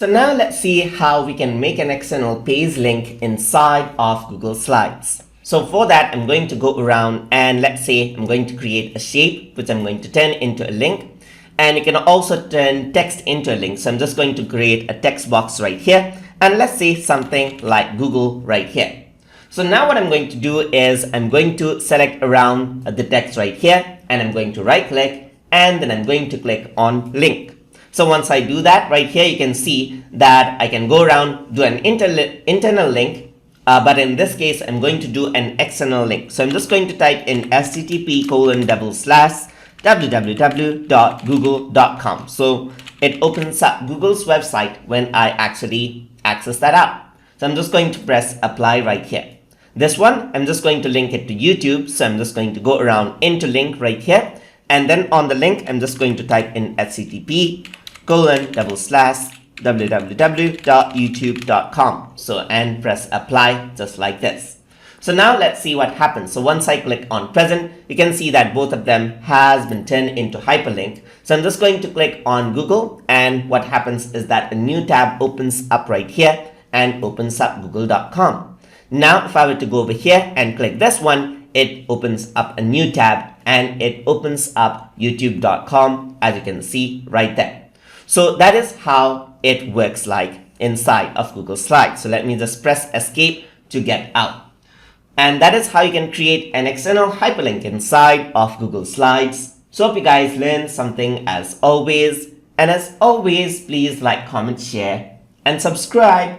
So now let's see how we can make an external page link inside of Google Slides. So for that, I'm going to go around and let's say I'm going to create a shape which I'm going to turn into a link. And you can also turn text into a link. So I'm just going to create a text box right here. And let's say something like Google right here. So now what I'm going to do is I'm going to select around the text right here. And I'm going to right click. And then I'm going to click on link. So once I do that right here, you can see that I can go around, do an internal link. But in this case, I'm going to do an external link. So I'm just going to type in http://www.google.com. So it opens up Google's website when I actually access that out. So I'm just going to press apply right here. This one, I'm just going to link it to YouTube. So I'm just going to go around into link right here. And then on the link, I'm just going to type in http://www.youtube.com. So and press apply just like this. So now let's see what happens. So once I click on present, you can see that both of them has been turned into hyperlink. So I'm just going to click on Google, and what happens is that a new tab opens up right here and opens up google.com. Now if I were to go over here and click this one, it opens up a new tab and it opens up youtube.com, as you can see right there. So that is how it works like inside of Google Slides. So let me just press escape to get out. And that is how you can create an external hyperlink inside of Google Slides. So hope you guys learned something as always. And as always, please like, comment, share, and subscribe.